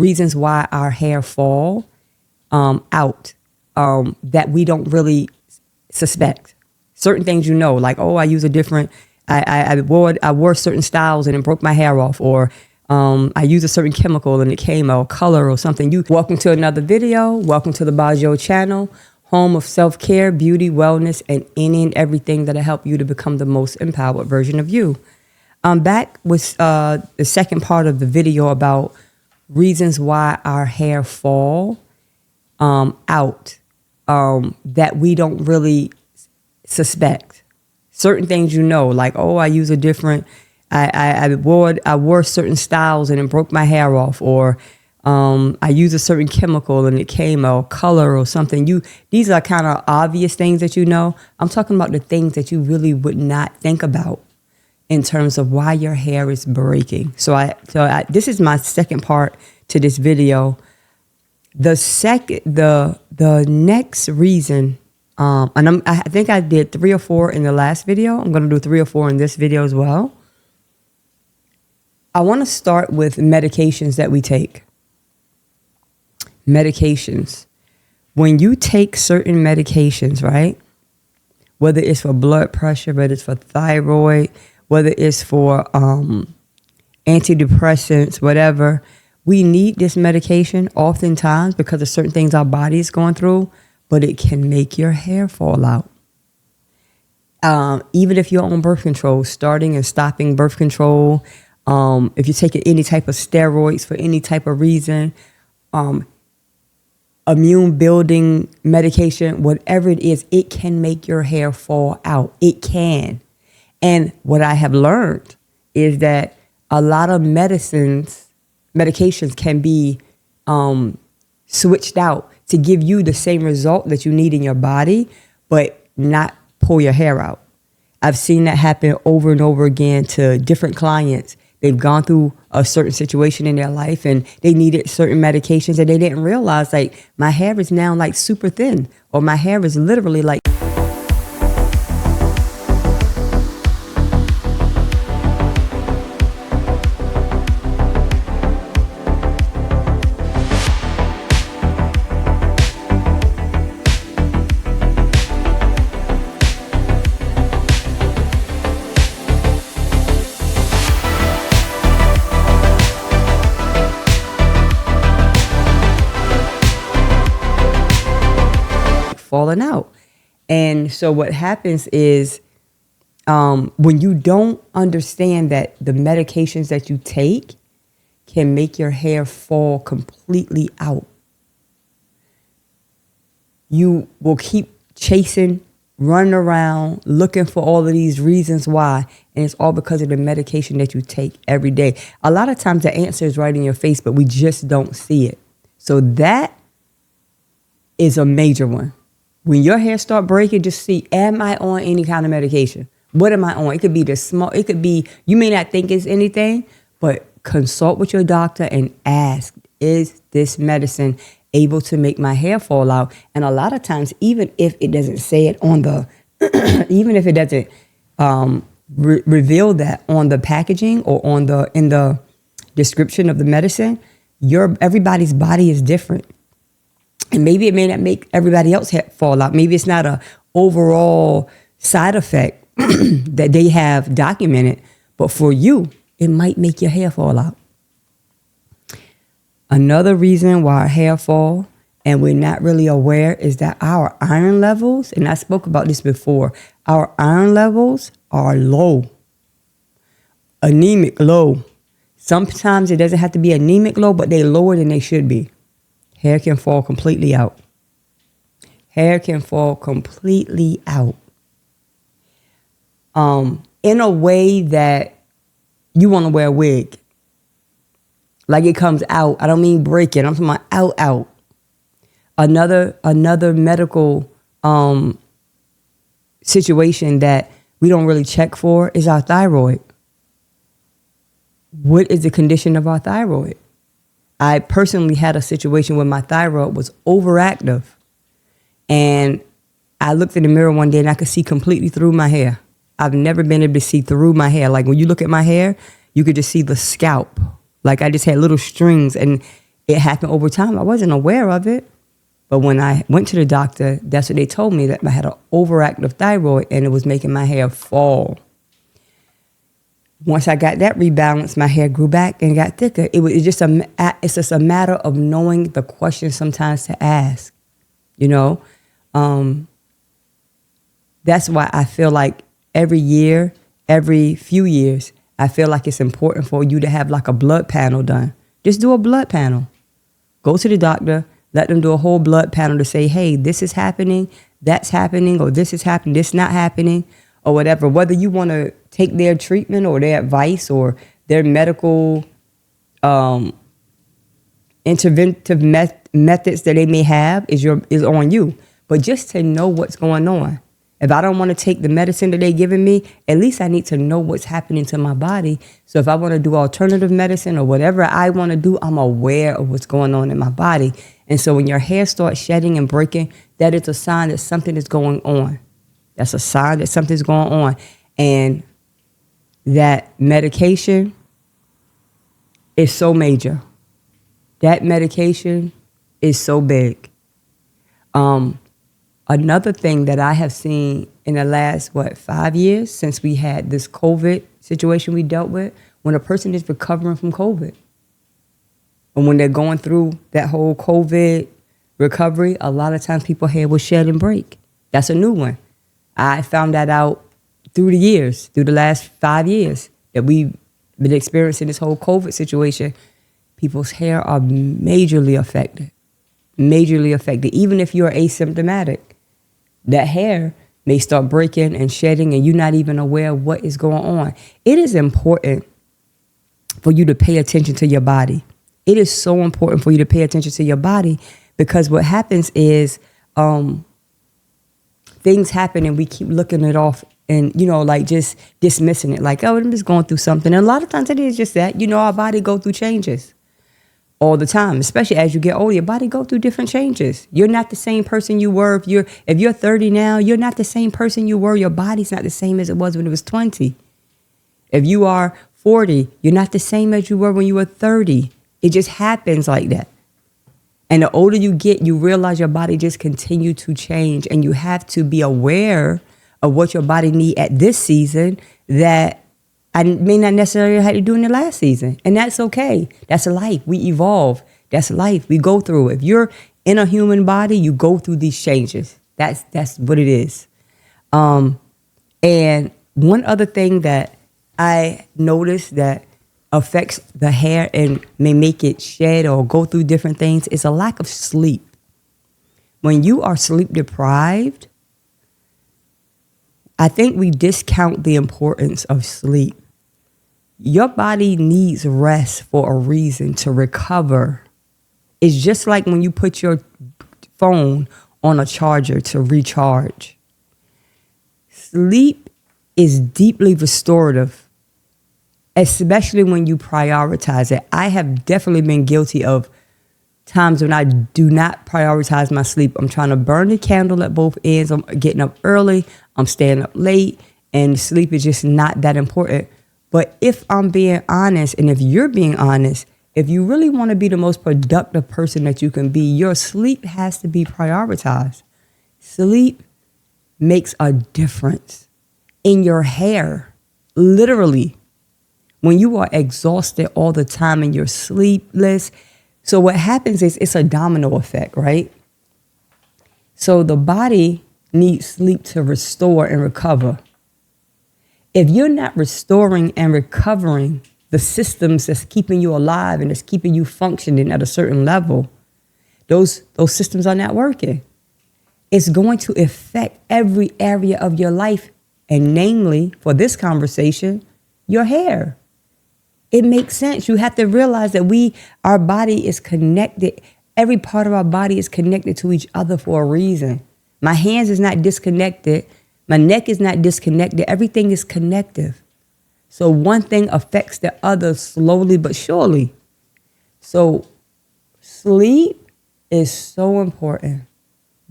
reasons why our hair fall out that we don't really suspect. Certain things, like, oh, I use a different, I wore certain styles and it broke my hair off, or I use a certain chemical and it came out color or something. Welcome to another video. Welcome to the Bajo channel, home of self-care, beauty, wellness, and any and everything that'll help you to become the most empowered version of you. I'm back with the second part of the video about reasons why our hair fall out that we don't really suspect. Certain things, like, oh, I use a different, I wore certain styles and it broke my hair off, or I use a certain chemical and it came out color or something. These are kind of obvious things that I'm talking about the things that you really would not think about in terms of why your hair is breaking. So this is my second part to this video. The next reason, and I think I did 3 or 4 in the last video. I'm going to do 3 or 4 in this video as well. I want to start with medications that we take. Medications. When you take certain medications, right? Whether it's for blood pressure, whether it's for thyroid, whether it's for antidepressants, whatever, we need this medication oftentimes because of certain things our body is going through, but it can make your hair fall out. Even if you're on birth control, starting and stopping birth control, if you're taking any type of steroids for any type of reason, immune building medication, whatever it is, it can make your hair fall out. It can. And what I have learned is that a lot of medications can be switched out to give you the same result that you need in your body, but not pull your hair out. I've seen that happen over and over again to different clients. They've gone through a certain situation in their life and they needed certain medications and they didn't realize, like, my hair is now like super thin, or my hair is literally like falling out. And so what happens is when you don't understand that the medications that you take can make your hair fall completely out, you will keep chasing, running around, looking for all of these reasons why. And it's all because of the medication that you take every day. A lot of times the answer is right in your face, but we just don't see it. So that is a major one. When your hair start breaking, just see, am I on any kind of medication? What am I on? It could be it could be, you may not think it's anything, but consult with your doctor and ask, is this medicine able to make my hair fall out? And a lot of times, even if it doesn't say it on the, even if it doesn't reveal that on the packaging or in the description of the medicine, everybody's body is different. And maybe it may not make everybody else fall out. Maybe it's not a overall side effect that they have documented, but for you, it might make your hair fall out. Another reason why our hair fall and we're not really aware is that our iron levels, and I spoke about this before, our iron levels are low, anemic low. Sometimes it doesn't have to be anemic low, but they're lower than they should be. Hair can fall completely out. Hair can fall completely out. In a way that you want to wear a wig. Like it comes out. I don't mean breaking. I'm talking about out. Another medical situation that we don't really check for is our thyroid. What is the condition of our thyroid? I personally had a situation where my thyroid was overactive. And I looked in the mirror one day and I could see completely through my hair. I've never been able to see through my hair. Like when you look at my hair, you could just see the scalp. Like I just had little strings and It happened over time. I wasn't aware of it. But when I went to the doctor, that's what they told me, that I had an overactive thyroid and it was making my hair fall. Once I got that rebalanced, my hair grew back and got thicker. It's just a matter of knowing the questions sometimes to ask, you know. That's why I feel like every few years, I feel like it's important for you to have like a blood panel done. Just do a blood panel. Go to the doctor, let them do a whole blood panel to say, hey, this is happening, that's happening, or this is happening, this not happening, or whatever. Whether you want to take their treatment or their advice or their medical interventive methods that they may have is on you. But just to know what's going on. If I don't want to take the medicine that they're giving me, at least I need to know what's happening to my body. So if I want to do alternative medicine or whatever I want to do, I'm aware of what's going on in my body. And so when your hair starts shedding and breaking, that is a sign that something is going on. That's a sign that something's going on. And that medication is so major. That medication is so big. Another thing that I have seen in the last, 5 years since we had this COVID situation we dealt with, when a person is recovering from COVID, and when they're going through that whole COVID recovery, a lot of times people's hair will shed and break. That's a new one. I found that out through the last 5 years that we've been experiencing this whole COVID situation. People's hair are majorly affected. Even if you're asymptomatic, that hair may start breaking and shedding and you're not even aware of what is going on. It is important for you to pay attention to your body. It is so important for you to pay attention to your body, because what happens is things happen and we keep looking it off and, like just dismissing it. Like, oh, I'm just going through something. And a lot of times it is just that, our body go through changes all the time, especially as you get older. Your body go through different changes. You're not the same person you were. If you're 30 now, you're not the same person you were. Your body's not the same as it was when it was 20. If you are 40, you're not the same as you were when you were 30. It just happens like that. And the older you get, you realize your body just continue to change, and you have to be aware of what your body need at this season that I may not necessarily have to do in the last season. And that's okay. That's life. We evolve. That's life. We go through it. If you're in a human body, you go through these changes. That's what it is. And one other thing that I noticed that affects the hair and may make it shed or go through different things is a lack of sleep. When you are sleep deprived, I think we discount the importance of sleep. Your body needs rest for a reason, to recover. It's just like when you put your phone on a charger to recharge. Sleep is deeply restorative, especially when you prioritize it. I have definitely been guilty of times when I do not prioritize my sleep. I'm trying to burn the candle at both ends. I'm getting up early. I'm staying up late, and sleep is just not that important. But if I'm being honest, and if you're being honest, if you really want to be the most productive person that you can be, your sleep has to be prioritized. Sleep makes a difference in your hair, literally. When you are exhausted all the time and you're sleepless, so what happens is it's a domino effect, right? So the body needs sleep to restore and recover. If you're not restoring and recovering the systems that's keeping you alive and that's keeping you functioning at a certain level, those systems are not working. It's going to affect every area of your life, and namely, for this conversation, your hair. It makes sense. You have to realize that our body is connected. Every part of our body is connected to each other for a reason. My hands is not disconnected. My neck is not disconnected. Everything is connective. So one thing affects the other slowly but surely. So sleep is so important.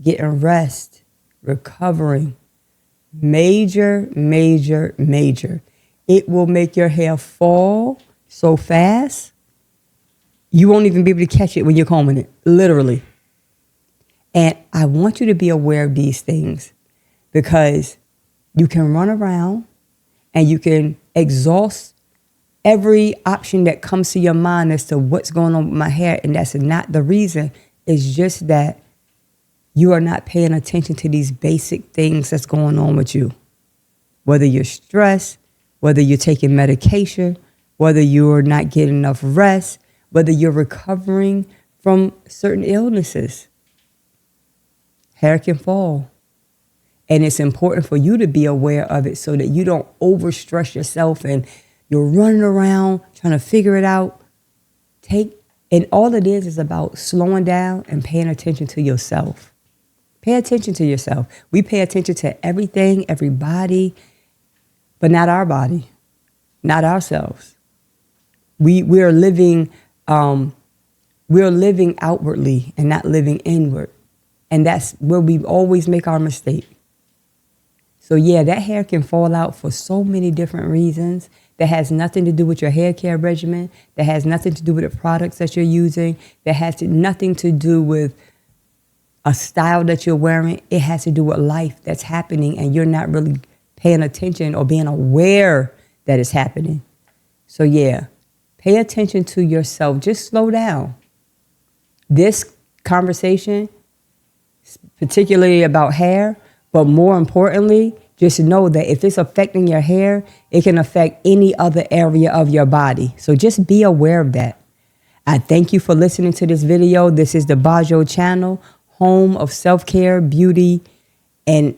Getting rest, recovering, major. It will make your hair fall so fast. You won't even be able to catch it when you're combing it, literally. And I want you to be aware of these things because you can run around and you can exhaust every option that comes to your mind as to what's going on with my hair. And that's not the reason. It's just that you are not paying attention to these basic things that's going on with you. Whether you're stressed, whether you're taking medication, whether you're not getting enough rest, whether you're recovering from certain illnesses. Hair can fall. And it's important for you to be aware of it so that you don't overstress yourself and you're running around trying to figure it out. And all it is about slowing down and paying attention to yourself. Pay attention to yourself. We pay attention to everything, everybody, but not our body, not ourselves. We're living outwardly and not living inward. And that's where we always make our mistake. So yeah, that hair can fall out for so many different reasons. That has nothing to do with your hair care regimen. That has nothing to do with the products that you're using. That has nothing to do with a style that you're wearing. It has to do with life that's happening and you're not really paying attention or being aware that it's happening. So yeah, pay attention to yourself. Just slow down. This conversation, particularly about hair, but more importantly, just know that if it's affecting your hair, it can affect any other area of your body. So just be aware of that. I thank you for listening to this video. This is the Bajo channel, home of self-care, beauty, and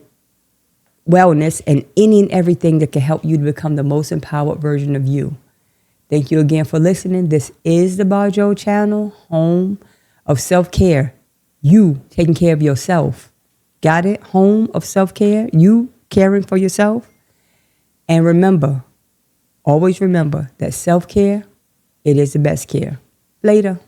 wellness, and any and everything that can help you to become the most empowered version of you. Thank you again for listening. This is the Bajo channel, home of self-care. You taking care of yourself. Got it? Home of self-care. You caring for yourself. And remember, always remember that self-care, it is the best care. Later.